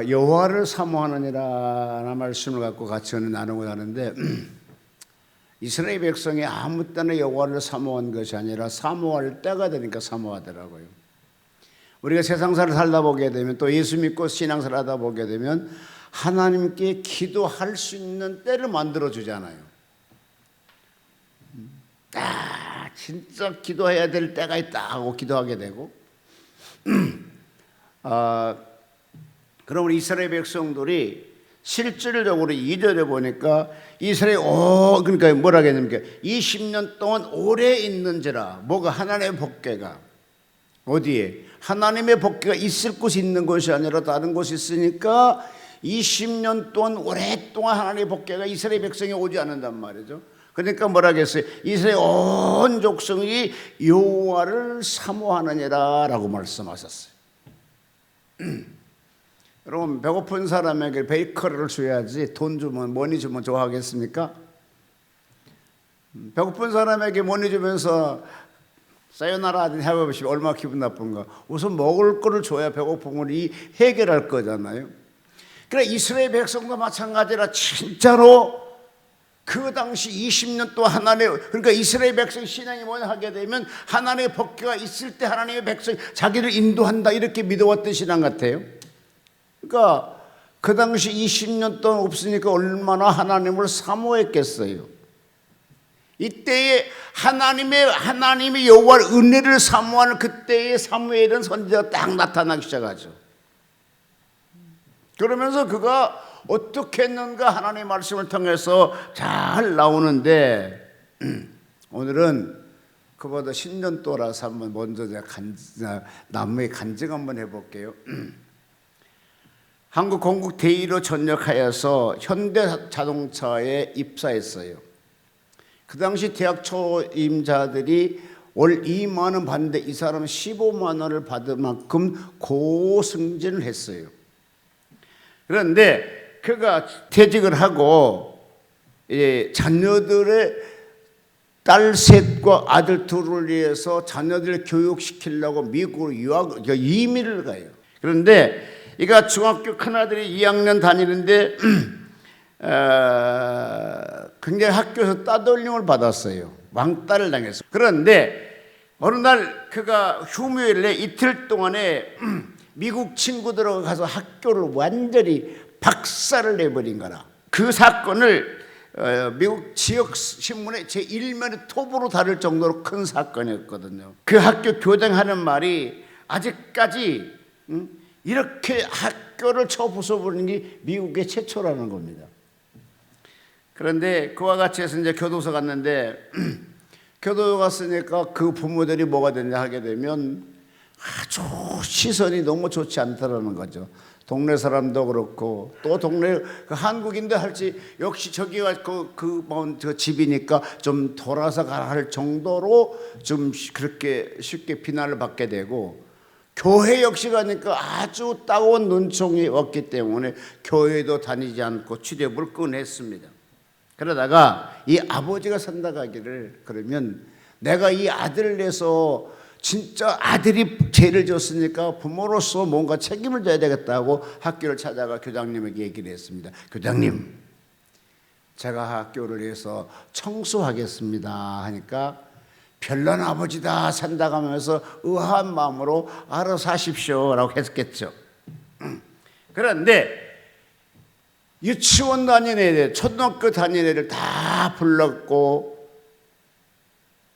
여호와를 사모하느니라는 말씀을 갖고 같이 나누고 하는데 이스라엘 백성이 아무 때나 여호와를 사모한 것이 아니라 사모할 때가 되니까 사모하더라고요. 우리가 세상사를 살다 보게 되면 또 예수 믿고 신앙생활 하다 보게 되면 하나님께 기도할 수 있는 때를 만들어 주잖아요. 진짜 기도해야 될 때가 있다 하고 기도하게 되고 그러면 이스라엘 백성들이 실질적으로 2절에 보니까 이스라엘 그러니까 뭐라 했습니까? 20년 동안 오래 있는지라. 뭐가? 하나님의 법궤가 어디에? 하나님의 법궤가 있을 곳이 있는 것이 아니라 다른 곳이 있으니까 20년 동안 오랫동안 하나님의 법궤가 이스라엘 백성이 오지 않는단 말이죠. 그러니까 뭐라 했어요? 이스라엘 온 족속이 여호와를 사모하느니라 라고 말씀하셨어요. 여러분, 배고픈 사람에게 베이커리를 줘야지 돈 주면 머니 주면 좋아하겠습니까? 배고픈 사람에게 머니 주면서 사요나라 해보시 얼마나 기분 나쁜가. 우선 먹을 거를 줘야 배고픔을 해결할 거잖아요. 그래, 이스라엘 백성도 마찬가지라 진짜로 그 당시 20년 동안 그러니까 이스라엘 백성 신앙이 뭐냐 하게 되면 하나님의 법궤가 있을 때 하나님의 백성이 자기를 인도한다 이렇게 믿어왔던 신앙 같아요. 그러니까 그 당시 20년 동안 없으니까 얼마나 하나님을 사모했겠어요. 이때에 하나님의 여호와의 은혜를 사모하는 그때의 사무엘은 선지자가 딱 나타나기 시작하죠. 그러면서 그가 어떻게 했는가 하나님의 말씀을 통해서 잘 나오는데 오늘은 그보다 10년 또라서 한번 먼저 나무의 간증 한번 해볼게요. 한국 건국 대의로 전역하여서 현대자동차에 입사했어요. 그 당시 대학 초임자들이 월 2만 원 받는데 이 사람은 15만 원을 받을 만큼 고승진을 했어요. 그런데 그가 퇴직을 하고 자녀들의 딸 셋과 아들 둘을 위해서 자녀들을 교육시키려고 미국으로 이민을 가요. 그런데 이가 중학교 큰아들이 2학년 다니는데 굉장히 학교에서 따돌림을 받았어요. 왕따를 당했어요. 그런데 어느 날 그가 휴무일에 이틀 동안에 미국 친구들하고 가서 학교를 완전히 박살을 내버린 거라. 그 사건을 미국 지역 신문에 제1면의 톱으로 다룰 정도로 큰 사건이었거든요. 그 학교 교장하는 말이 아직까지 이렇게 학교를 쳐 부숴버리는 게 미국의 최초라는 겁니다. 그런데 그와 같이 해서 이제 교도소 갔는데 교도소 갔으니까 그 부모들이 뭐가 됐냐 하게 되면 아주 시선이 너무 좋지 않다라는 거죠. 동네 사람도 그렇고 또 동네 한국인도 할지 역시 저기가 그 집이니까 좀 돌아서 가라 할 정도로 좀 그렇게 쉽게 비난을 받게 되고 교회 역시 가니까 아주 따가운 눈총이 왔기 때문에 교회도 다니지 않고 출입을 끊었습니다. 그러다가 이 아버지가 산다 가기를 그러면 내가 이 아들을 내서 진짜 아들이 죄를 졌으니까 부모로서 뭔가 책임을 져야 되겠다고 학교를 찾아가 교장님에게 얘기를 했습니다. 교장님, 제가 학교를 위해서 청소하겠습니다 하니까 별난 아버지다 산다고 하면서 의아한 마음으로 알아서 하십시오 라고 했겠죠. 그런데 유치원 다니는 애들, 초등학교 다니는 애들 다 불렀고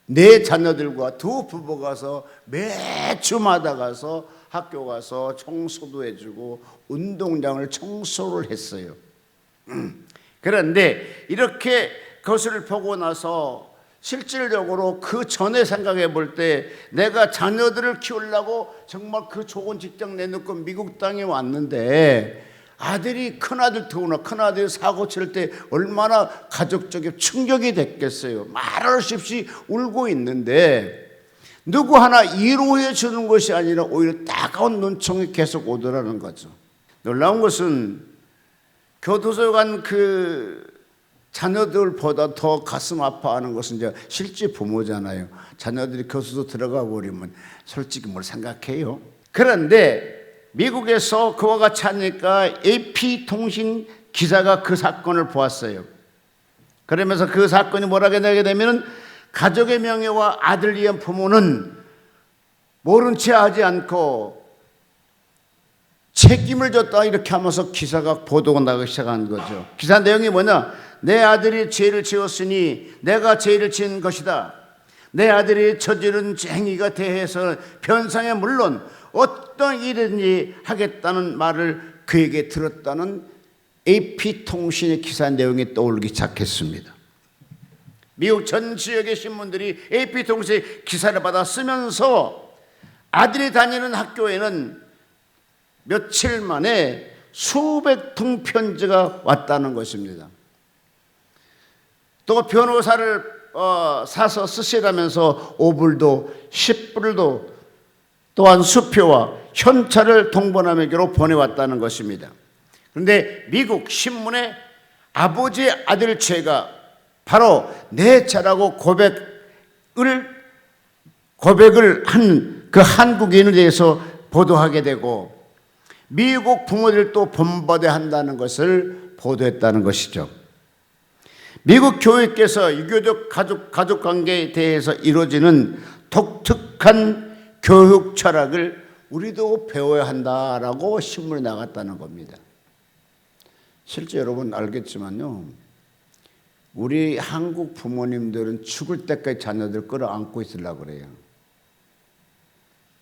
내 자녀들과 두 부부가 가서 매주마다 가서 학교 가서 청소도 해주고 운동장을 청소를 했어요. 그런데 이렇게 그것을 보고 나서 실질적으로 그 전에 생각해 볼 때 내가 자녀들을 키우려고 정말 그 좋은 직장 내놓고 미국 땅에 왔는데 아들이 큰아들 더구나 큰아들이 사고 칠 때 얼마나 가족적인 충격이 됐겠어요. 말할 수 없이 울고 있는데 누구 하나 위로해 주는 것이 아니라 오히려 따가운 눈총이 계속 오더라는 거죠. 놀라운 것은 교도소 간 그 자녀들보다 더 가슴 아파하는 것은 이제 실제 부모잖아요. 자녀들이 교수도 들어가 버리면 솔직히 뭘 생각해요. 그런데 미국에서 그와 같이 하니까 AP통신 기자가 그 사건을 보았어요. 그러면서 그 사건이 뭐라고 하게 되면 가족의 명예와 아들을 위한 부모는 모른 채 하지 않고 책임을 졌다 이렇게 하면서 기사가 보도가 나가기 시작한 거죠. 기사 내용이 뭐냐? 내 아들이 죄를 지었으니 내가 죄를 지은 것이다. 내 아들이 저지른 행위가 대해서 변상에 물론 어떤 일이든지 하겠다는 말을 그에게 들었다는 AP통신의 기사 내용이 떠오르기 시작했습니다. 미국 전 지역의 신문들이 AP통신의 기사를 받아 쓰면서 아들이 다니는 학교에는 며칠 만에 수백 통 편지가 왔다는 것입니다. 또 변호사를 사서 쓰시라면서 5불도 10불도 또한 수표와 현찰을 동번함에게로 보내왔다는 것입니다. 그런데 미국 신문에 아버지의 아들 죄가 바로 내 죄라고 고백을 한 그 한국인에 대해서 보도하게 되고 미국 부모들도 본받아야 것을 보도했다는 것이죠. 미국 교회께서 유교적 가족 관계에 대해서 이루어지는 독특한 교육 철학을 우리도 배워야 한다라고 신문에 나갔다는 겁니다. 실제 여러분 알겠지만요, 우리 한국 부모님들은 죽을 때까지 자녀들 끌어안고 있으려고 그래요.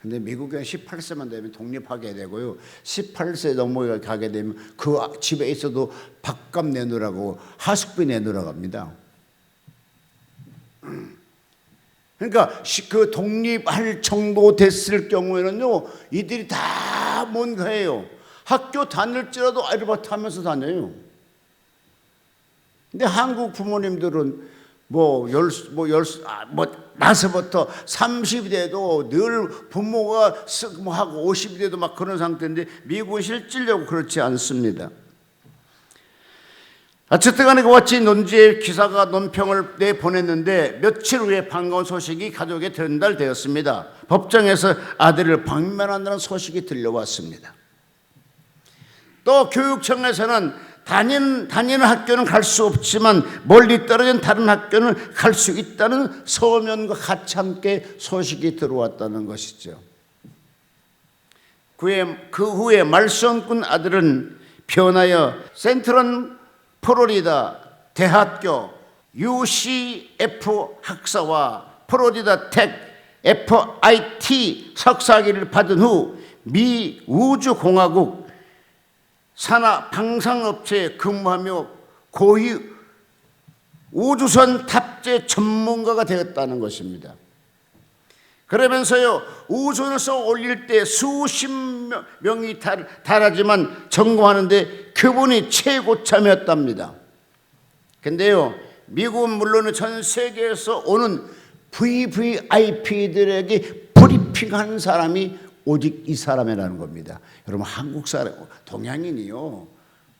근데 미국은 18세만 되면 독립하게 되고요, 18세 넘어가게 되면 그 집에 있어도 밥값 내놓으라고 하숙비 내놓으라고 합니다. 그러니까 그 독립할 정도 됐을 경우에는요, 이들이 다 뭔가예요. 학교 다닐지라도 아르바이트 하면서 다녀요. 근데 한국 부모님들은 나서부터 30이 돼도 늘 부모가 하고 50이 돼도 막 그런 상태인데 미국은 실질적으로 그렇지 않습니다. 어쨌든 간에 그와 같이 논지의 기사가 논평을 내보냈는데 며칠 후에 반가운 소식이 가족에 전달되었습니다. 법정에서 아들을 방면한다는 소식이 들려왔습니다. 또 교육청에서는 다니는 학교는 갈 수 없지만 멀리 떨어진 다른 학교는 갈 수 있다는 서면과 같이 함께 소식이 들어왔다는 것이죠. 그 후에 말썽꾼 아들은 변하여 센트럴 플로리다 대학교 UCF 학사와 플로리다 텍 FIT 석사학위를 받은 후 미 우주공화국 산하 방산업체에 근무하며 고위 우주선 탑재 전문가가 되었다는 것입니다. 그러면서요, 우주선을 쏘아 올릴 때 수십 명이 달하지만 전공하는데 그분이 최고참이었답니다. 근데요, 미국은 물론 전 세계에서 오는 VVIP들에게 브리핑하는 사람이 오직 이 사람이라는 겁니다. 여러분, 한국 사람, 동양인이요,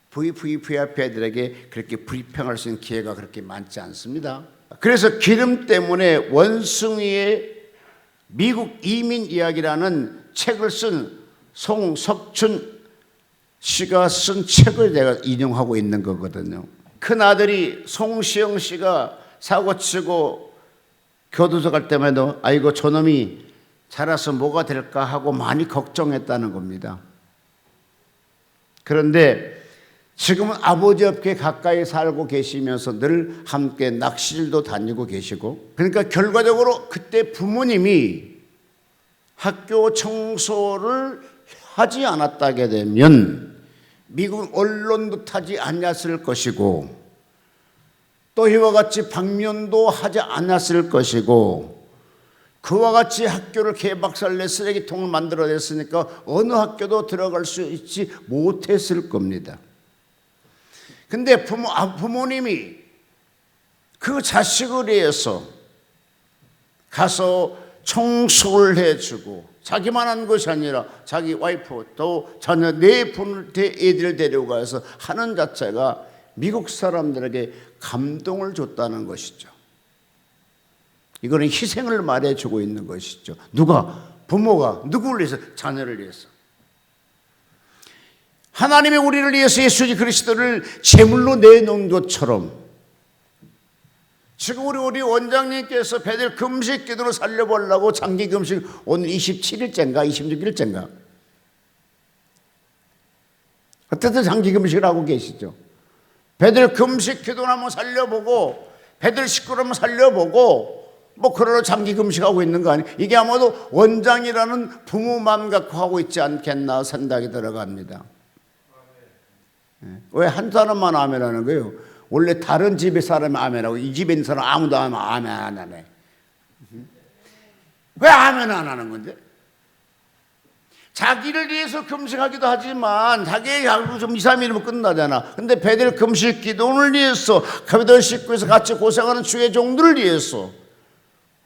VVIP들에게 그렇게 브리핑할 수 있는 기회가 그렇게 많지 않습니다. 그래서 기름 때문에 원숭이의 미국 이민 이야기라는 책을 쓴 송석춘 씨가 쓴 책을 내가 인용하고 있는 거거든요. 큰 아들이 송시영 씨가 사고치고 교도소 갈 때마다 아이고 저놈이 자라서 뭐가 될까 하고 많이 걱정했다는 겁니다. 그런데 지금은 아버지 옆에 가까이 살고 계시면서 늘 함께 낚시질도 다니고 계시고, 그러니까 결과적으로 그때 부모님이 학교 청소를 하지 않았다게 되면 미국 언론도 타지 않았을 것이고, 또 이와 같이 방면도 하지 않았을 것이고, 그와 같이 학교를 개박살내 쓰레기통을 만들어냈으니까 어느 학교도 들어갈 수 있지 못했을 겁니다. 근데 부모님이 그 자식을 위해서 가서 청소를 해주고, 자기만 한 것이 아니라 자기 와이프 또 자녀 네 애들을 데려가서 하는 자체가 미국 사람들에게 감동을 줬다는 것이죠. 이거는 희생을 말해주고 있는 것이죠. 누가? 부모가 누구를 위해서? 자녀를 위해서. 하나님이 우리를 위해서 예수 그리스도를 제물로 내놓은 것처럼 지금 우리 원장님께서 배들 금식 기도로 살려보려고 장기 금식 오늘 27일째인가 26일째인가 어쨌든 장기 금식을 하고 계시죠. 배들 금식 기도를 한번 살려보고 배들 식구를 한번 살려보고 뭐 그러러 장기 금식하고 있는 거 아니에요? 이게 아마도 원장이라는 부모 마음 갖고 하고 있지 않겠나 생각이 들어갑니다. 왜 한 사람만 아멘 하는 거예요? 원래 다른 집의 사람이 아멘하고 이 집에 있는 사람 아무도 아멘 안 하네. 왜 아멘 안 하는 건데? 자기를 위해서 금식하기도 하지만 자기의 약속 좀 2, 3일이면 끝나잖아. 근데 배들 금식 기도를 위해서 배들 식구에서 같이 고생하는 주의 종들을 위해서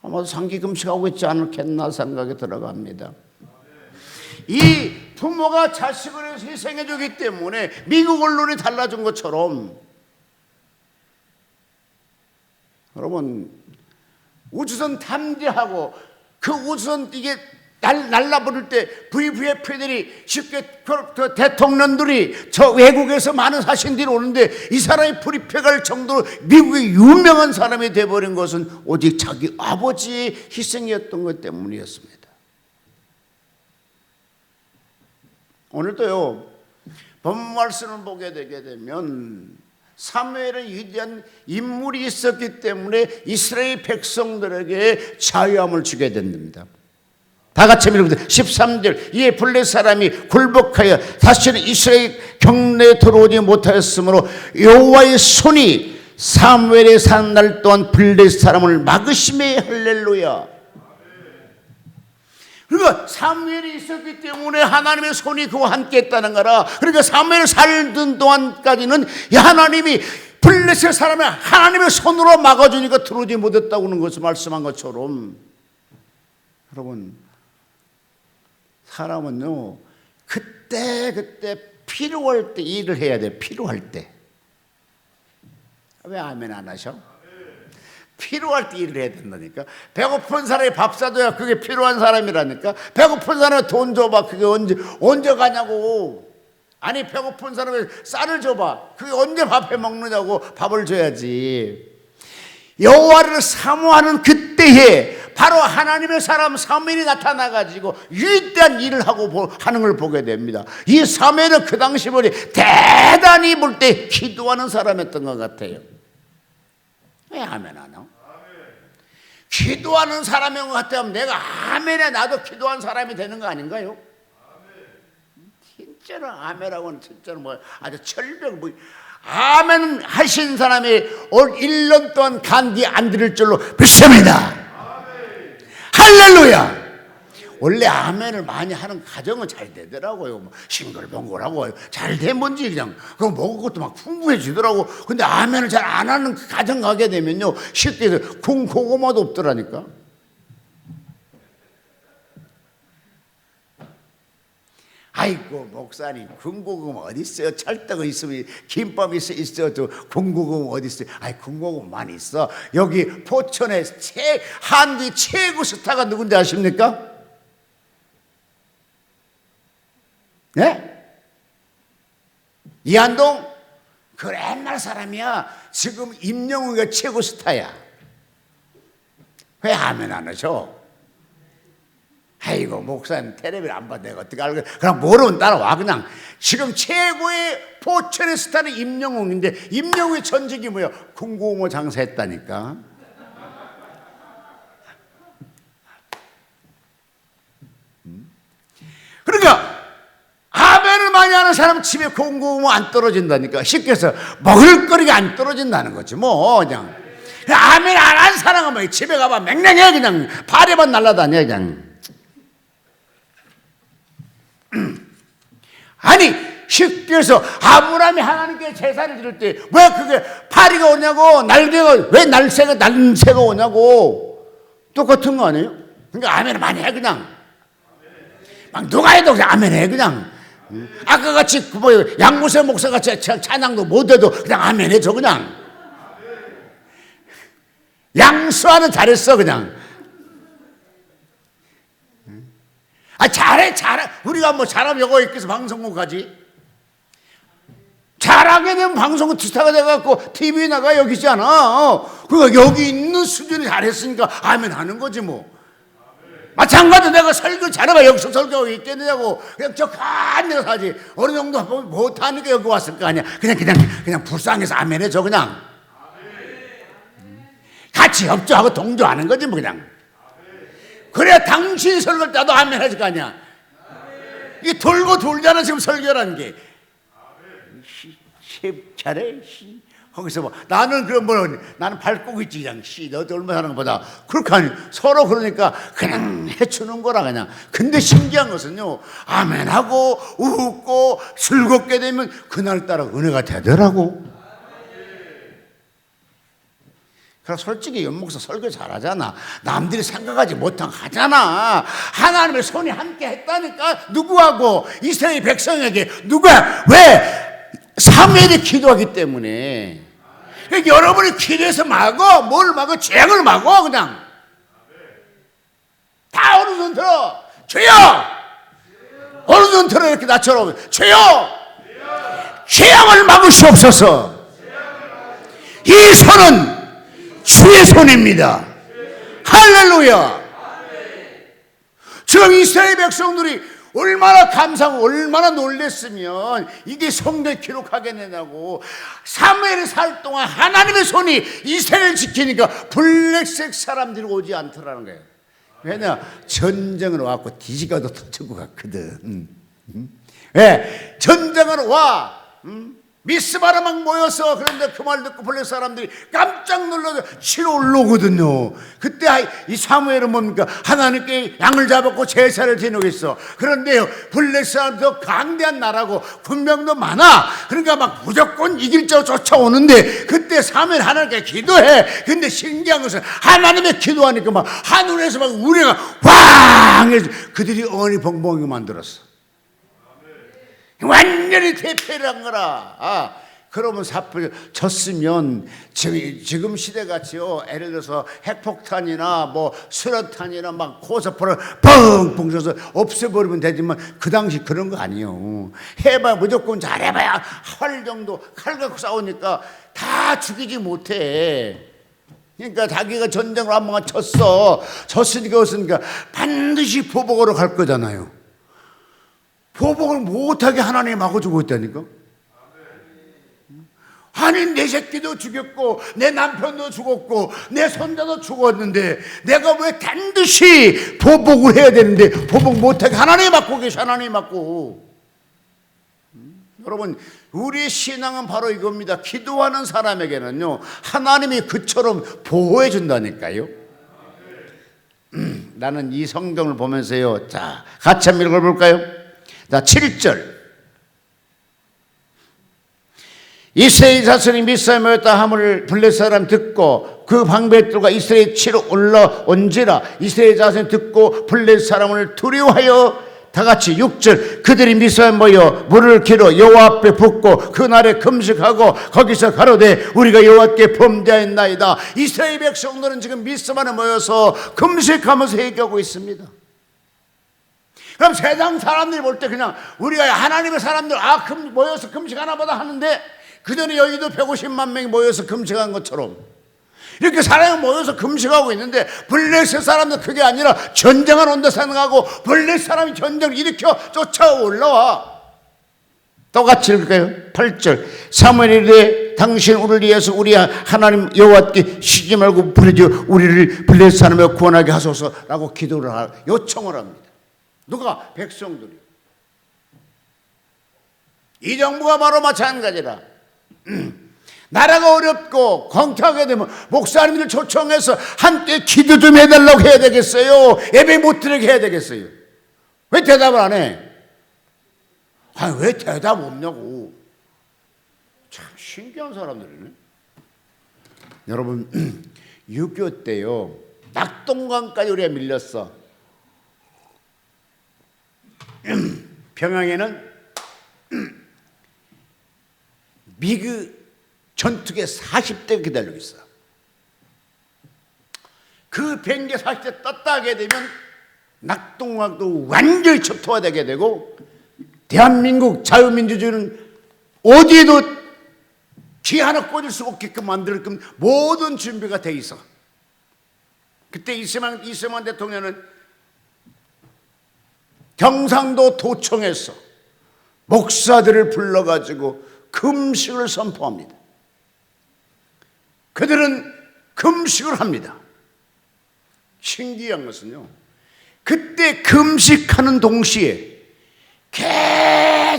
아마도 장기 금식하고 있지 않겠나 생각이 들어갑니다. 이 부모가 자식을 위해서 희생해 주기 때문에 미국 언론이 달라진 것처럼 여러분 우주선 탐지하고 그 우주선 이게 날라버릴 때 VVF들이 쉽게 대통령들이 저 외국에서 많은 사신들이 오는데 이 사람이 불입해갈 정도로 미국의 유명한 사람이 돼버린 것은 오직 자기 아버지의 희생이었던 것 때문이었습니다. 오늘도요 본문 말씀을 보게 되게 되면 사무엘은 위대한 인물이 있었기 때문에 이스라엘 백성들에게 자유함을 주게 됩니다. 다 같이 읽어보세요. 13절 이에 블레 사람이 굴복하여 다시는 이스라엘 경내에 들어오지 못하였으므로 여호와의 손이 사무엘의 사는 날 동안 블레 사람을 막으심에 할렐루야. 그러니까 사무엘이 있었기 때문에 하나님의 손이 그와 함께 했다는 거라. 그러니까 사무엘 살던 동안까지는 하나님이 블레셋 사람을 하나님의 손으로 막아주니까 들어오지 못했다고 하는 것을 말씀한 것처럼 여러분 사람은요 그때 필요할 때 일을 해야 돼. 필요할 때. 왜 아멘 안 하셔? 필요할 때 일을 해야 된다니까. 배고픈 사람이 밥 사줘야 그게 필요한 사람이라니까. 배고픈 사람이 돈 줘봐. 그게 언제 가냐고. 아니 배고픈 사람이 쌀을 줘봐. 그게 언제 밥 해 먹느냐고. 밥을 줘야지. 여호와를 사모하는 그때에 바로 하나님의 사람 사무엘이 나타나가지고 위대한 일을 하는 걸 보게 됩니다. 이 사무엘은 그 당시 보니 대단히 볼 때 기도하는 사람이었던 것 같아요. 왜 아멘 안 하나? 기도하는 사람인 것 같으면 내가 아멘에 나도 기도한 사람이 되는 거 아닌가요? 진짜로 아멘하고는 진짜로 뭐 아주 철벽 뭐 아멘 하신 사람이 올 1년 동안 감기 안 들을 줄로 믿습니다. 할렐루야. 원래 아멘을 많이 하는 가정은 잘 되더라고요. 뭐 싱글벙글하고 잘 된 건지 그냥 그거 먹을 것도 막 풍부해지더라고. 근데 아멘을 잘 안 하는 가정 가게 되면요 쉽게 군고구마도 없더라니까. 아이고 목사님 군고구마 어디 있어요? 찰떡은 있으면 김밥이 있어요. 또 군고구마 어디 있어요? 아이 군고구마 많이 있어. 여기 포천에 한국의 최고 스타가 누군지 아십니까? 네? 이한동? 그 옛날 사람이야. 지금 임영웅이가 최고 스타야. 왜 아멘 안 하셔? 아이고 목사님 텔레비를 안 봐 내가 어떻게 알고. 그럼 모르면 따라와. 그냥 지금 최고의 포천의 스타는 임영웅인데 임영웅의 전직이 뭐야? 군고구마 장사했다니까. 그러니까 아멘을 많이 하는 사람 집에 군고구마 안 떨어진다니까. 쉽게 해서 먹을 거리가 안 떨어진다는 거지 뭐. 그냥 아멘 안 한 사람은 뭐 집에 가봐 맹랑해. 그냥 발에만 날라다녀 그냥. 아니 쉽게 해서 아브라함이 하나님께 제사를 드릴 때 왜 그게 파리가 오냐고. 날개가 왜 날새가 오냐고. 똑같은 거 아니에요? 그러니까 아멘을 많이 해 그냥. 막 누가 해도 그냥 아멘 해 그냥. 아까 같이 뭐 양무새 목사같이 찬양도 못해도 그냥 아멘 해줘 그냥. 양수아는 잘했어 그냥. 잘해. 우리가 뭐 잘하면 여거 있겠어 방송국 가지. 잘하게 되면 방송국 스타가 돼갖고 TV 나가 여기 있잖아. 그러니까 여기 있는 수준이 잘했으니까 아멘 하는 거지 뭐. 마찬가지로 내가 설교 잘해봐 여기서 설교하고 있겠느냐고. 그냥 저 간데서 사지. 어느 정도 못하니까 여기 왔을 거 아니야. 그냥 불쌍해서 아멘 해줘 그냥. 같이 협조하고 동조하는 거지 뭐 그냥. 그래야 당신 설교할 때도 아멘 하실 거 아니야. 이게 돌고 돌잖아 지금 설교라는 게. 잘해. 거기서 뭐 나는 그런 뭐 나는 밟고 있지 그냥 너도 얼마나 하는 것보다 그렇게 하니 서로 그러니까 그냥 해주는 거라 그냥. 근데 신기한 것은요 아멘하고 웃고 즐겁게 되면 그날따라 은혜가 되더라고. 그래서 솔직히 연목사 설교 잘하잖아. 남들이 생각하지 못한 거 하잖아. 하나님의 손이 함께 했다니까. 누구하고? 이스라엘 백성에게. 누가? 왜? 사무엘이 기도하기 때문에. 그러니까 여러분이 기도해서 막어. 뭘 막어? 죄악을 막어 그냥. 다 어느 손 들어. 죄여! 어느 손 들어 이렇게 나처럼. 죄여! 죄악을 막으시옵소서. 이 손은 주의 손입니다. 할렐루야. 지금 이스라엘 백성들이 얼마나 감사하고 얼마나 놀랬으면 이게 성경에 기록하겠느냐고. 사무엘이 살 동안 하나님의 손이 이스라엘을 지키니까 블랙색 사람들이 오지 않더라는 거예요. 왜냐? 전쟁을 와갖고 뒤지가도 터치고 갔거든. 왜? 전쟁을 와. 미스바라 막 모여서. 그런데 그 말 듣고 블레 사람들이 깜짝 놀라서 치러 올라오거든요. 그때 이 사무엘은 뭡니까? 하나님께 양을 잡았고 제사를 지내겠어. 그런데요 블레 사람도 강대한 나라고 군병도 많아. 그러니까 막 무조건 이길 자 쫓아오는데 그때 사무엘 하나님께 기도해. 근데 신기한 것은 하나님의 기도하니까 막 하늘에서 막 우리가 왕 해서 그들이 어니 벙벙하게 만들었어. 완전히 대패를 한 거라. 그러면 졌으면 지금 시대같이요 예를 들어서 핵폭탄이나 뭐 수류탄이나 막 고사포를 펑펑 쳐서 없애버리면 되지만 그 당시 그런 거 아니에요. 해봐야 무조건 잘해봐야 할 정도. 칼 갖고 싸우니까 다 죽이지 못해. 그러니까 자기가 전쟁을 한번 졌으니까 반드시 보복으로 갈 거잖아요. 보복을 못하게 하나님이 막아주고 있다니까. 아니 내 새끼도 죽였고 내 남편도 죽었고 내 손자도 죽었는데 내가 왜 반드시 보복을 해야 되는데 보복 못하게 하나님이 막고 계셔. 하나님이 막고. 여러분 우리의 신앙은 바로 이겁니다. 기도하는 사람에게는요 하나님이 그처럼 보호해 준다니까요. 나는 이 성경을 보면서요 자 같이 한번 읽어볼까요? 자 7절. 이스라엘 자손이 미스바에 모였다 함을 블레 사람 듣고 그 방백들과 이스라엘 치러 올라온지라. 이스라엘 자손이 듣고 블레 사람을 두려워하여 다같이 6절 그들이 미스바에 모여 물을 길어 여호와 앞에 붓고 그날에 금식하고 거기서 가로되 우리가 여호와께 범죄하였나이다. 이스라엘 백성들은 지금 미스바에 모여서 금식하면서 얘기하고 있습니다. 그럼 세상 사람들이 볼 때 그냥 우리가 하나님의 사람들 모여서 금식하나 보다 하는데 그전에 여기도 150만 명이 모여서 금식한 것처럼 이렇게 사람이 모여서 금식하고 있는데 블레셋 사람들 그게 아니라 전쟁을 온다 생각하고 블레셋 사람이 전쟁을 일으켜 쫓아 올라와. 똑같이 읽을까요? 8절 사무엘이 이르되 당신 우리를 위해서 우리 하나님 여호와께 쉬지 말고 부르짖어 우리를 블레셋 사람에 구원하게 하소서라고 기도를 요청을 합니다. 누가? 백성들이. 이 정부가 바로 마찬가지라. 나라가 어렵고 공격하게 되면 목사님들 초청해서 함께 기도 좀 해달라고 해야 되겠어요? 예배 못 드리게 해야 되겠어요? 왜 대답을 안 해? 왜 대답 없냐고. 참 신기한 사람들이네. 여러분 6.25 때요 낙동강까지 우리가 밀렸어. 평양에는 미그 전투기에 40대가 기다리고 있어. 그 비행기 40대 떴다 하게 되면 낙동강도 완전히 초토화되게 되고 대한민국 자유민주주의는 어디에도 귀 하나 꽂을 수 없게끔 만들게끔 모든 준비가 돼 있어. 그때 이승만 대통령은 경상도 도청에서 목사들을 불러가지고 금식을 선포합니다. 그들은 금식을 합니다. 신기한 것은요, 그때 금식하는 동시에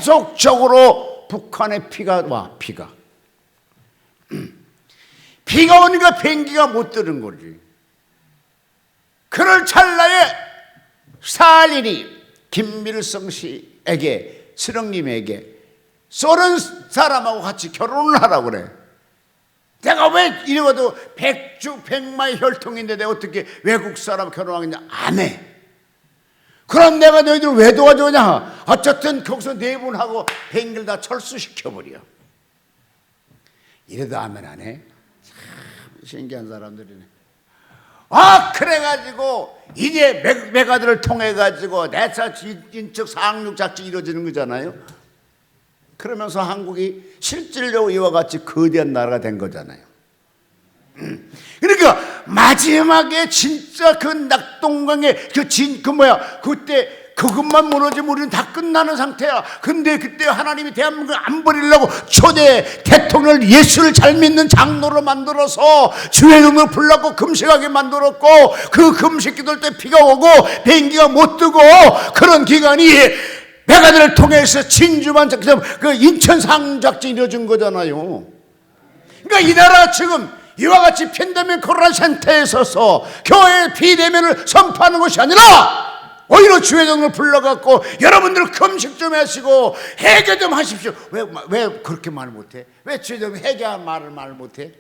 계속적으로 북한의 피가 와. 비가 오니까 비행기가 못 뜨는 거지. 그럴 찰나에 스탈린이 김일성 씨에게, 스령님에게 소련 사람하고 같이 결혼을 하라고 그래. 내가 왜 이러고도 백마의 혈통인데 내가 어떻게 외국 사람 결혼하겠냐? 안 해. 그럼 내가 너희들 왜 도와주냐? 어쨌든 거기서 내분하고 비행기를 다 철수시켜버려. 이래도 하면 안 해? 참 신기한 사람들이네. 그래가지고 이제 메가들을 통해가지고 내차 인적 상륙 작전이 이루어지는 거잖아요. 그러면서 한국이 실질적으로 이와 같이 거대한 나라가 된 거잖아요. 그러니까 마지막에 진짜 그 낙동강에 그때 그것만 무너지면 우리는 다 끝나는 상태야. 근데 그때 하나님이 대한민국을 안 버리려고 초대 대통령 예수를 잘 믿는 장로로 만들어서 주의 이름을 불렀고 금식하게 만들었고, 그 금식 기도할 때 비가 오고 비행기가 못 뜨고 그런 기간이 메가들을 통해서 진주만 그 인천 상작전이 이루어진 거잖아요. 그러니까 이 나라 지금 이와 같이 팬데믹 코로나 센터에 서서 교회의 비대면을 선포하는 것이 아니라 오히려 주의 종을 불러갖고 여러분들 금식 좀 하시고 회개 좀 하십시오. 왜 그렇게 말 못해? 왜 주의 종 회개한 말을 말 못해?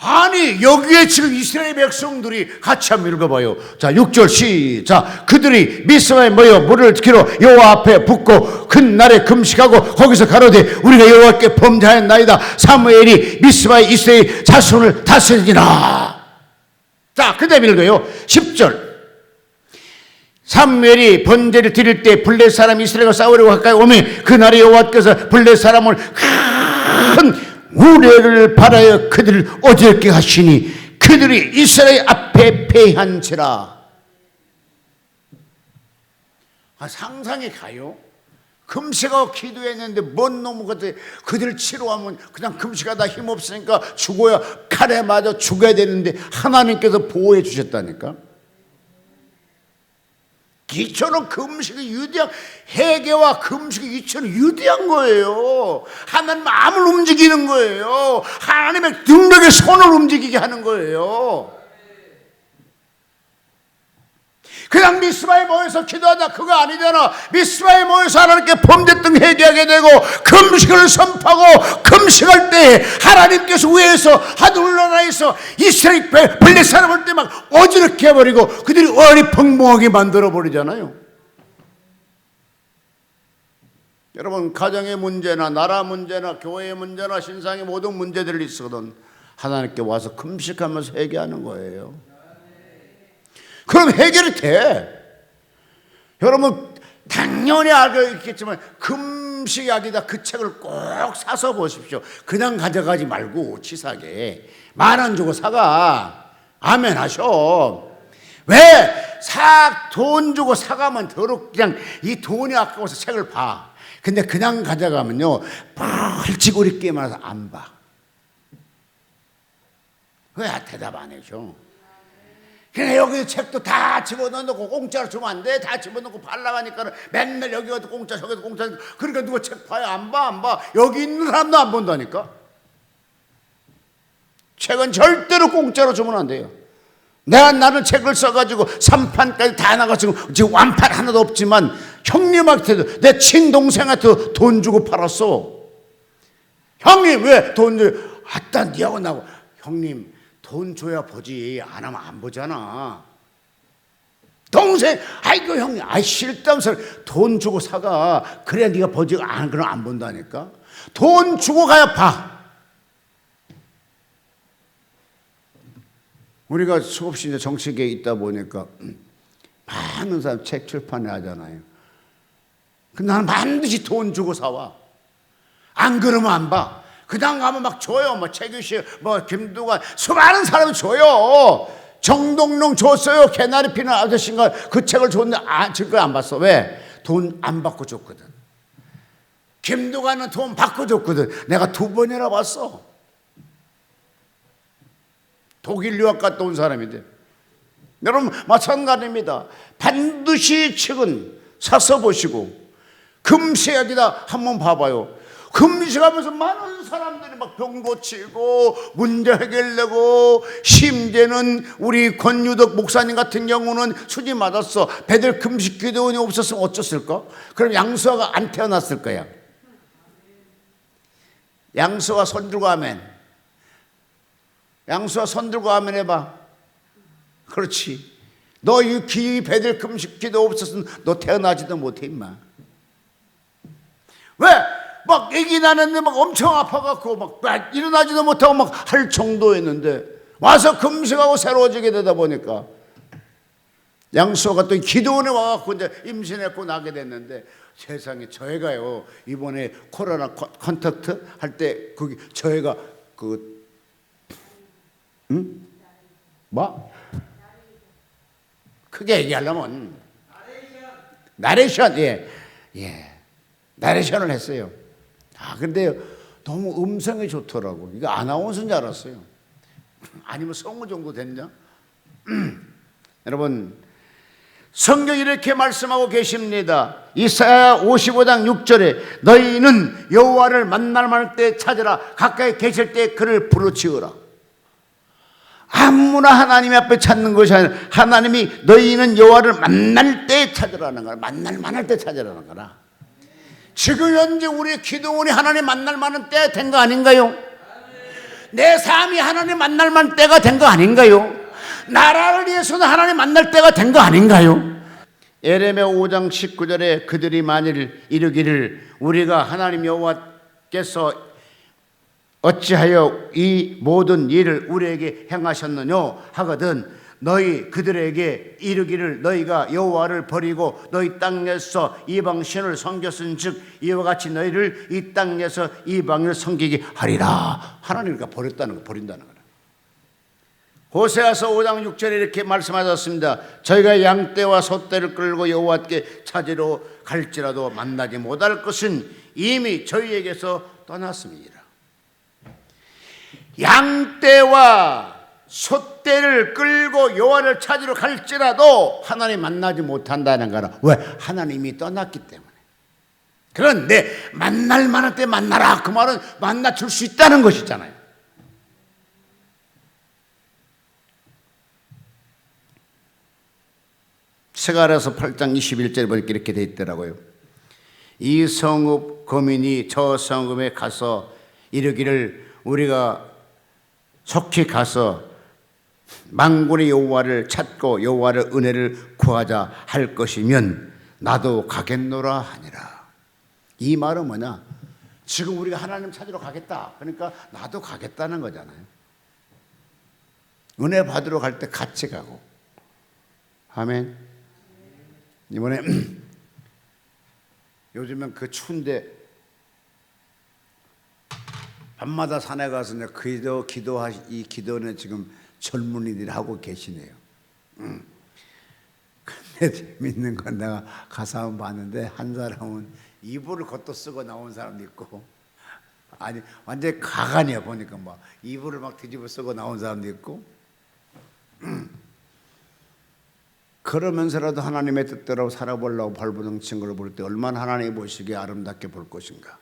아니 여기에 지금 이스라엘 백성들이 같이 한번 읽어봐요. 자 6절 시작. 그들이 미스바에 모여 물을 길어 여호와 앞에 붓고 큰 날에 금식하고 거기서 가로되 우리가 여호와께 범죄하였나이다. 사무엘이 미스바에 이스라엘 자손을 다스리니라. 자 그 다음에 읽어요. 10절. 사무엘이 번제를 드릴 때 블레 사람 이스라엘과 싸우려고 가까이 오면 그날에 여호와께서 블레 사람을 큰 우레를 바라여 그들을 어지럽게 하시니 그들이 이스라엘 앞에 패한지라. 상상이 가요? 금식하고 기도했는데 뭔 놈의 것들 그들 치료하면 그냥 금식하다 힘없으니까 죽어야 칼에 맞아 죽어야 되는데 하나님께서 보호해 주셨다니까. 기초는 금식이 유대한, 회개와 금식의 기초는 유대한 거예요. 하나님 마음을 움직이는 거예요. 하나님의 능력의 손을 움직이게 하는 거예요. 그냥 미스바에 모여서 기도하자 그거 아니잖아. 미스바에 모여서 하나님께 범죄했던 회개하게 되고 금식을 선포하고 금식할 때 하나님께서 위에서 하늘나라에서 이스라엘 블레 사람을 때 막 어지럽게 해버리고 그들이 어리벙벙하게 만들어버리잖아요. 여러분 가정의 문제나 나라 문제나 교회의 문제나 신상의 모든 문제들이 있거든 하나님께 와서 금식하면서 회개하는 거예요. 그럼 해결이 돼. 여러분 당연히 알고 있겠지만 금식약이다 그 책을 꼭 사서 보십시오. 그냥 가져가지 말고 치사하게 10,000원 주고 사가. 아멘 하셔. 왜? 돈 주고 사가면 더럽 그냥 이 돈이 아까워서 책을 봐. 근데 그냥 가져가면요 벌칙 우리 게임 하면서 안 봐. 왜 대답 안 해줘? 그래 여기 책도 다 집어넣고 공짜로 주면 안 돼. 다 집어넣고 팔라가니까 맨날 여기 가도 공짜 저기도 공짜. 그러니까 누가 책 봐요? 안 봐, 안 봐. 여기 있는 사람도 안 본다니까. 책은 절대로 공짜로 주면 안 돼요. 나는 책을 써가지고 3판까지 다 나가지고 지금 완판 하나도 없지만 형님한테도 내 친동생한테도 돈 주고 팔았어. 형님 왜 돈 줘? 아따 니하고 나고 형님 돈 줘야 보지 안 하면 안 보잖아. 동생, 아이고 형님, 아이 쓸데없어. 돈 주고 사가. 그래야 네가 보지. 안 그럼 안 본다니까. 돈 주고 가야 봐. 우리가 수없이 이제 정치계에 있다 보니까 많은 사람 책 출판을 하잖아요. 근데 나는 반드시 돈 주고 사와. 안 그러면 안 봐. 그냥 가면 막 줘요. 뭐 최규실, 뭐 김두관, 수많은 사람이 줘요. 정동영 줬어요. 개나리 피는 아저씨가 그 책을 줬는데 지금까지 안 봤어. 왜? 돈 안 받고 줬거든. 김두관은 돈 받고 줬거든. 내가 2번이나 봤어. 독일 유학 갔다 온 사람인데. 여러분 마찬가지입니다. 반드시 책은 사서 보시고 금시약이다 한번 봐봐요. 금식하면서 많은 사람들이 막 병 고치고 문제 해결되고, 심지어는 우리 권유덕 목사님 같은 경우는 수지 맞았어. 배들 금식 기도원이 없었으면 어쩌을까? 그럼 양수아가 안 태어났을 거야. 양수아 손 들고 아멘. 양수아 손 들고 아멘 해봐. 그렇지. 너 이 배들 금식 기도 없었으면 너 태어나지도 못해 임마. 왜? 막 애기 낳았는데 막 엄청 아파갖고 막 일어나지도 못하고 막 할 정도였는데 와서 금식하고 새로워지게 되다 보니까 양수아가 또 기도원에 와갖고 이제 임신했고 나게 됐는데, 세상에 저희가요 이번에 코로나 컨택트 할 때 거기 저희가 뭐? 크게 얘기하려면 나레이션, 나레이션을 했어요. 근데 너무 음성이 좋더라고. 이거 아나운서인 줄 알았어요. 아니면 성우 정도 됐냐? 여러분, 성경이 이렇게 말씀하고 계십니다. 이사야 55장 6절에 너희는 여호와를 만날 때 찾으라. 가까이 계실 때 그를 부르짖으라. 아무나 하나님 앞에 찾는 것이 아니라 하나님이 너희는 여호와를 만날 때 찾으라는 거라. 만날 때 찾으라는 거라. 지금 현재 우리 기도원이 하나님 만날 만한 때가 된 거 아닌가요? 내 삶이 하나님 만날 만한 때가 된 거 아닌가요? 나라를 위해서는 하나님 만날 때가 된 거 아닌가요? 에레미야 5장 19절에 그들이 만일 이르기를 우리가 하나님 여호와께서 어찌하여 이 모든 일을 우리에게 행하셨느냐 하거든, 너희 그들에게 이르기를 너희가 여호와를 버리고 너희 땅에서 이방 신을 섬겼은즉 이와 같이 너희를 이 땅에서 이방을 섬기게 하리라. 하나님과 버렸다는 거, 버린다는 거라. 호세아서 5장 6절에 이렇게 말씀하셨습니다. 저희가 양떼와 소떼를 끌고 여호와께 찾으러 갈지라도 만나지 못할 것은 이미 저희에게서 떠났습니다. 양떼와 소떼를 끌고 여호와를 찾으러 갈지라도 하나님 만나지 못한다는 거라. 왜? 하나님이 떠났기 때문에. 그런데 만날 만한 때 만나라, 그 말은 만나 줄 수 있다는 것이잖아요. 스가랴서 8장 21절에 보니까 이렇게 돼 있더라고요. 이 성읍 거민이 저 성읍에 가서 이르기를 우리가 속히 가서 만군의 여호와를 찾고 여호와를 은혜를 구하자 할 것이면 나도 가겠노라 하니라. 이 말은 뭐냐? 지금 우리가 하나님 찾으러 가겠다. 그러니까 나도 가겠다는 거잖아요. 은혜 받으러 갈 때 같이 가고. 아멘. 이번에 요즘엔 그 추운데 밤마다 산에 가서 이 기도는 지금 젊은이들이 하고 계시네요. 근데 재밌는 건 내가 가서 한번 봤는데 한 사람은 이불을 걷어 쓰고 나온 사람도 있고, 아니 완전히 가관이야. 보니까 막 이불을 막 뒤집어 쓰고 나온 사람도 있고, 그러면서라도 하나님의 뜻대로 살아보려고 발버둥친 걸 볼 때 얼마나 하나님이 보시기에 아름답게 볼 것인가.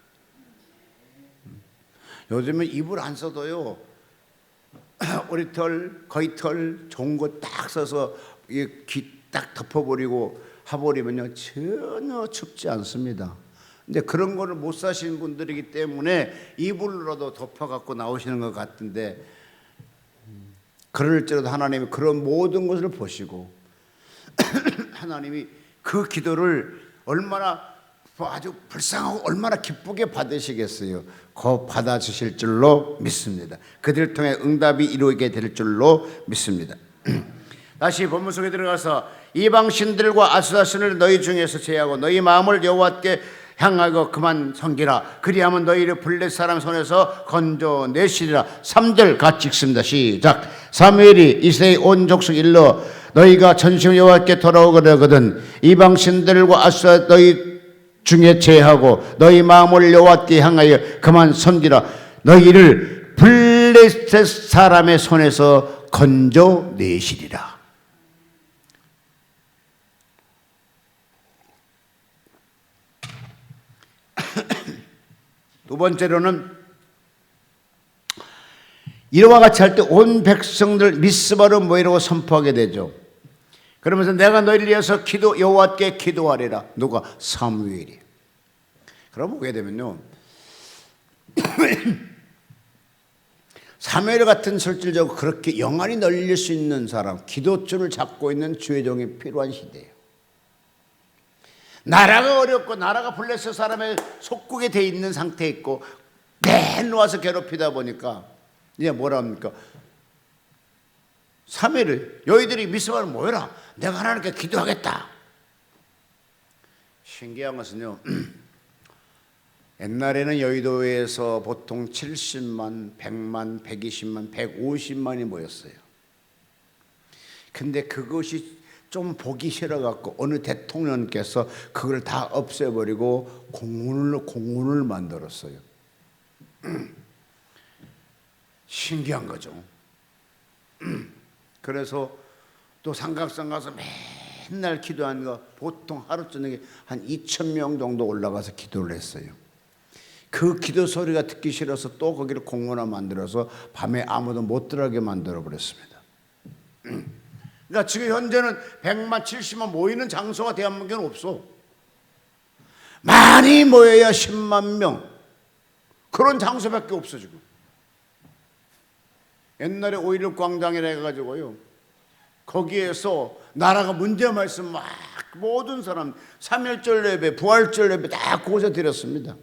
요즘은 이불 안 써도요, 오리털, 거위털 좋은 거 딱 써서 귀 딱 덮어버리고 해버리면요 전혀 춥지 않습니다. 근데 그런 거를 못 사시는 분들이기 때문에 이불로라도 덮어갖고 나오시는 것 같은데, 그럴지라도 하나님이 그런 모든 것을 보시고 하나님이 그 기도를 얼마나 아주 불쌍하고 얼마나 기쁘게 받으시겠어요. 곧 받아주실 줄로 믿습니다. 그들을 통해 응답이 이루어지게 될 줄로 믿습니다. 다시 본문 속에 들어가서 이방신들과 아수라신을 너희 중에서 제하고 너희 마음을 여호와께 향하고 그만 섬기라. 그리하면 너희를 블레 사람 손에서 건져내시리라. 3절 같이 읽습니다. 시작. 사무엘이 이스라엘 온 족속 일러 너희가 전심 여호와께 돌아오거든 이방신들과 아수라 너희 중에 제하고 너희 마음을 여호와께 향하여 그만 섬기라. 너희를 블레셋 사람의 손에서 건져내시리라. 두 번째로는 이와 같이 할 때 온 백성들 미스바로 모이라고 선포하게 되죠. 그러면서 내가 너희를 위해서 여호와께 기도하리라. 누가? 사무엘이. 그럼 보게 되면요, 사무엘 같은 실질적으로 그렇게 영안이 널릴 수 있는 사람, 기도줄을 잡고 있는 주의 종이 필요한 시대예요. 나라가 어렵고 나라가 블레셋 사람의 속국에 돼 있는 상태에 있고 맨 와서 괴롭히다 보니까 이제 뭐라 합니까? 사무엘을 너희들이 미스바로 모여라. 내가 하나님께 기도하겠다. 신기한 것은요, 옛날에는 여의도에서 보통 70만, 100만, 120만, 150만이 모였어요. 근데 그것이 좀 보기 싫어갖고 어느 대통령께서 그걸 다 없애버리고 공원을 만들었어요. 신기한 거죠. 그래서 또 삼각산 가서 맨날 기도하는 거 보통 하루 저녁에 한 2,000명 정도 올라가서 기도를 했어요. 그 기도 소리가 듣기 싫어서 또 거기를 공원화 만들어서 밤에 아무도 못 들어가게 만들어 버렸습니다. 그러니까 지금 현재는 100만, 70만 모이는 장소가 대한민국에는 없어. 많이 모여야 10만 명. 그런 장소밖에 없어 지금. 옛날에 5.16 광장이라 해가지고요, 거기에서 나라가 문제 말씀 막 모든 사람 3.1절 예배, 부활절 예배 다 거기서 드렸습니다.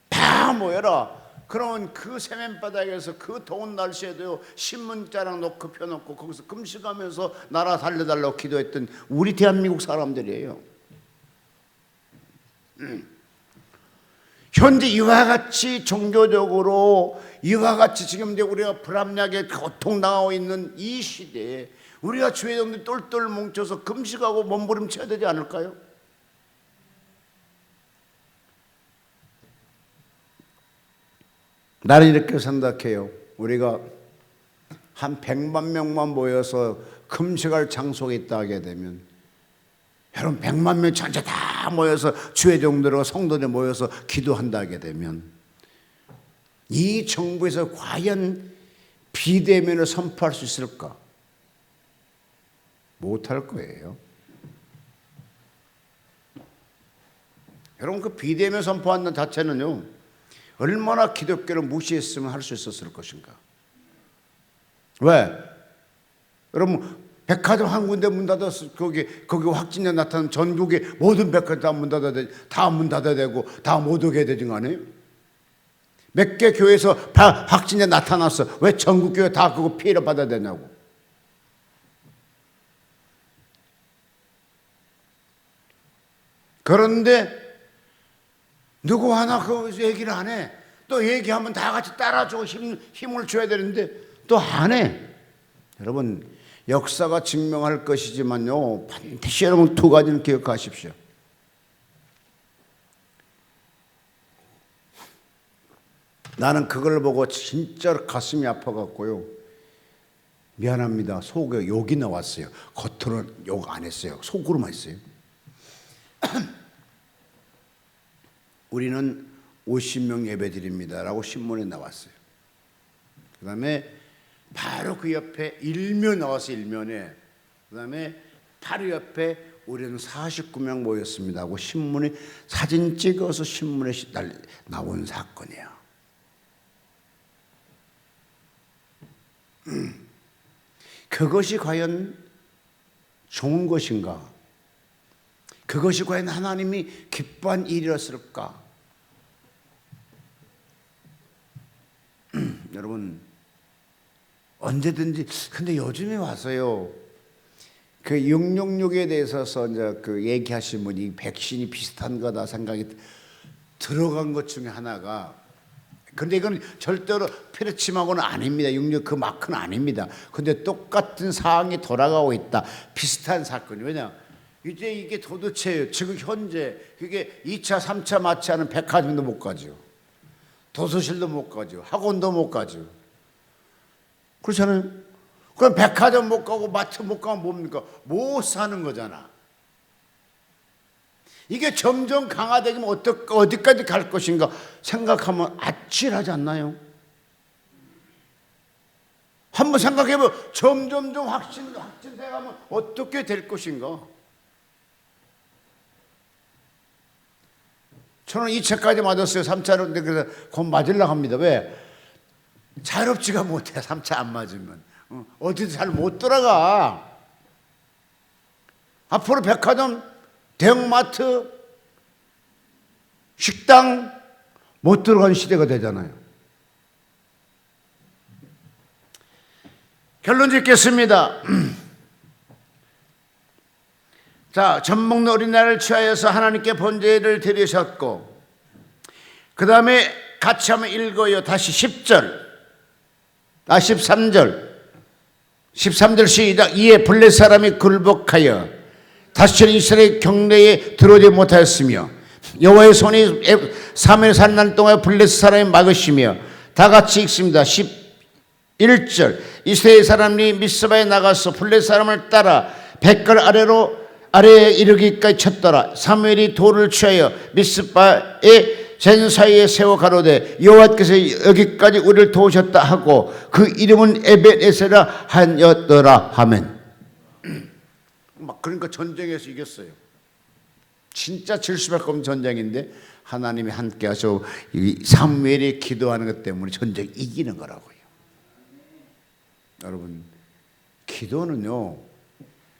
다 모여라. 그러면 그 세면바닥에서 그 더운 날씨에도요, 신문자랑 놓고 펴놓고 거기서 금식하면서 나라 살려달라고 기도했던 우리 대한민국 사람들이에요. 현재 이와 같이 종교적으로 이와 같이 지금 이제 우리가 불합리하게 고통당하고 있는 이 시대에 우리가 주의 종들 똘똘 뭉쳐서 금식하고 몸부림쳐야 되지 않을까요? 나는 이렇게 생각해요. 우리가 한 100만 명만 모여서 금식할 장소가 있다 하게 되면, 여러분 100만 명 전체 다 모여서 주의 종들과 성도들 모여서 기도한다 하게 되면 이 정부에서 과연 비대면을 선포할 수 있을까? 못할 거예요. 여러분 그 비대면 선포하는 자체는요, 얼마나 기독교를 무시했으면 할 수 있었을 것인가? 왜? 여러분 백화점 한 군데 문 닫았어. 거기 확진자 나타나면 전국의 모든 백화점 다 문 닫아야 되고 다 못 오게 되는 거 아니에요? 몇 개 교회에서 확진자 나타났어. 왜 전국 교회 다 그거 피해를 받아야 되냐고. 그런데 누구 하나 그 얘기를 안 해. 또 얘기하면 다 같이 따라주고 힘을 줘야 되는데 또 안 해. 여러분 역사가 증명할 것이지만요, 반드시 여러분 두 가지는 기억하십시오. 나는 그걸 보고 진짜 가슴이 아파갖고요, 미안합니다. 속에 욕이 나왔어요. 겉으로는 욕 안 했어요. 속으로만 했어요. 우리는 50명 예배드립니다라고 신문에 나왔어요. 그 다음에 바로 그 옆에 일면 나와서 일면에, 그 다음에 바로 옆에 우리는 49명 모였습니다 하고 신문에 사진 찍어서 신문에 나온 사건이야. 그것이 과연 좋은 것인가? 그것이 과연 하나님이 기뻐한 일이었을까? 여러분, 언제든지, 근데 요즘에 와서요, 그 666에 대해서 이제 그 얘기하신 분이 백신이 비슷한 거다 생각이 들어간 것 중에 하나가, 근데 이건 절대로 피르침하고는 아닙니다. 66 그 마크는 아닙니다. 근데 똑같은 사항이 돌아가고 있다. 비슷한 사건이. 왜냐? 이제 이게 도대체 지금 현재 그게 2차, 3차 마취하는 백화점도 못 가죠. 도서실도 못 가죠. 학원도 못 가죠. 그렇잖아요. 그럼 백화점 못 가고 마트 못 가면 뭡니까? 못 사는 거잖아. 이게 점점 강화되면 어디까지 갈 것인가 생각하면 아찔하지 않나요? 한번 생각해보면 점점점 확진돼 가면 어떻게 될 것인가? 저는 2차까지 맞았어요. 3차로 그래서 곧 맞으려고 합니다. 왜? 자유롭지가 못해. 3차 안 맞으면 어디도 잘 못 돌아가. 앞으로 백화점, 대형마트, 식당 못 들어가는 시대가 되잖아요. 결론 짓겠습니다. 자, 젖 먹는 어린아이를 취하여서 하나님께 번제를 드리셨고, 그 다음에 같이 한번 읽어요. 다시 10절, 13절 시작. 이에 블레 사람이 굴복하여 다시는 이스라엘 경내에 들어오지 못하였으며 여호와의 손이 사무엘 산 날 동안 블레 사람이 막으시며, 다 같이 읽습니다. 11절 이스라엘 사람이 미스바에 나가서 블레 사람을 따라 백걸 아래에 이르기까지 쳤더라. 사무엘이 돌을 취하여 미스바의 젠 사이에 세워 가로되 여호와께서 여기까지 우리를 도우셨다 하고 그 이름은 에벳에세라 하였더라 하면, 막 그러니까 전쟁에서 이겼어요. 진짜 질 수밖에 없는 전쟁인데 하나님이 함께 하셔 이 사무엘이 기도하는 것 때문에 전쟁 이기는 거라고요. 여러분, 기도는요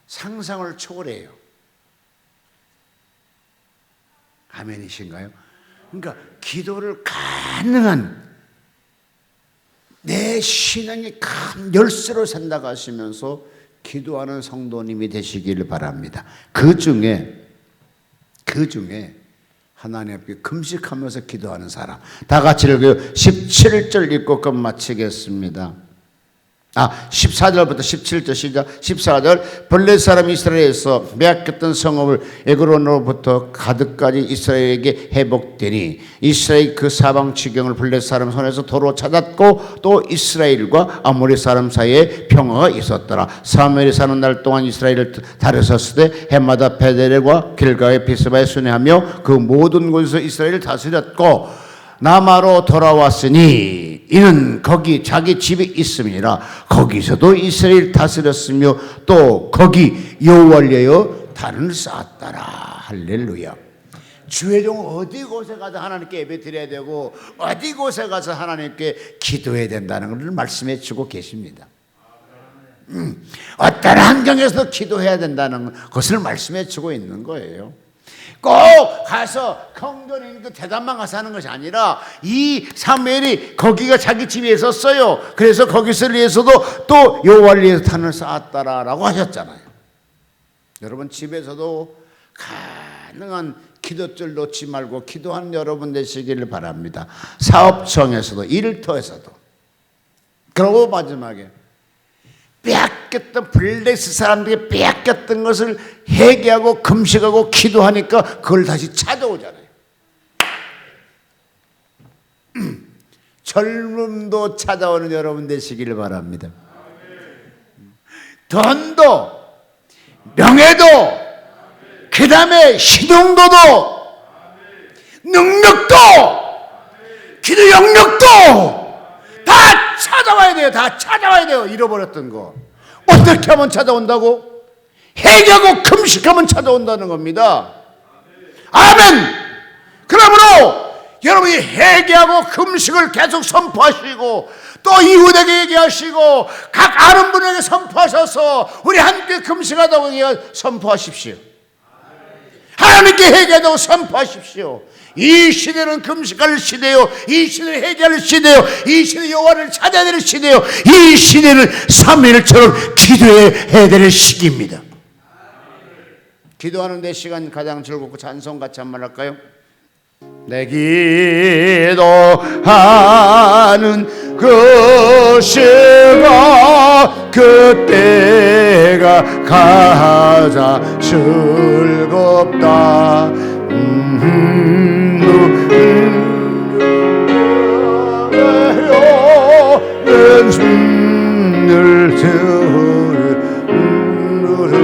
상상을 초월해요. 아멘이신가요? 그러니까 기도를 가능한 내 신앙이 큰 열쇠로 산다고 하시면서 기도하는 성도님이 되시기를 바랍니다. 그 중에 하나님 앞에 금식하면서 기도하는 사람, 다 같이 읽어요. 17절 읽고 끝 마치겠습니다. 14절부터 17절 시작. 14절 블레 사람 이스라엘에서 빼앗겼던 성읍을 에그론으로부터 가드까지 이스라엘에게 회복되니 이스라엘 그 사방 지경을 블레 사람 손에서 도로 찾았고 또 이스라엘과 아모리 사람 사이에 평화가 있었더라. 사무엘이 사는 날 동안 이스라엘을 다렸었을 때 해마다 베델과 길가의 비스바에 순회하며 그 모든 곳에서 이스라엘을 다스렸고 남아로 돌아왔으니 이는 거기 자기 집이 있음이라. 거기서도 이스라엘 다스렸으며 또 거기 여호와를 위하여 단을 쌓았더라. 할렐루야. 주의 종 어디 곳에 가서 하나님께 예배 드려야 되고 어디 곳에 가서 하나님께 기도해야 된다는 것을 말씀해 주고 계십니다. 어떤 환경에서도 기도해야 된다는 것을 말씀해 주고 있는 거예요. 꼭 가서 경전인 그 대담만 가서 하는 것이 아니라 이 사무엘이 거기가 자기 집에 있었어요. 그래서 거기서 위해서도 또 여호와를 위해서 단을 쌓았다라고 하셨잖아요. 여러분, 집에서도 가능한 기도줄 놓지 말고 기도하는 여러분 되시기를 바랍니다. 사업청에서도 일터에서도. 그리고 마지막에 빼앗겼던 블레스 사람들이 빼앗겼던 것을 회개하고 금식하고 기도하니까 그걸 다시 찾아오잖아요. 젊음도 찾아오는 여러분 되시기를 바랍니다. 돈도 명예도 그 다음에 신용도도 능력도 기도 영역도 다 찾아와야 돼요. 다 찾아와야 돼요. 잃어버렸던 거 어떻게 하면 찾아온다고? 회개하고 금식하면 찾아온다는 겁니다. 아멘. 그러므로 여러분이 회개하고 금식을 계속 선포하시고 또 이웃에게 얘기하시고 각 아는 분에게 선포하셔서 우리 함께 금식하다고 선포하십시오. 하나님께 회개하다고 선포하십시오. 이 시대는 금식할 시대요, 이 시대는 회개할 시대요, 이 시대는 여호와를 찾아야 될 시대요, 이 시대는 사무엘처럼 기도해야 될 시기입니다. 기도하는 내 시간 가장 즐겁고 찬송 같이 한번 할까요? 내 기도하는 그 시간 그때가 가장 즐겁다.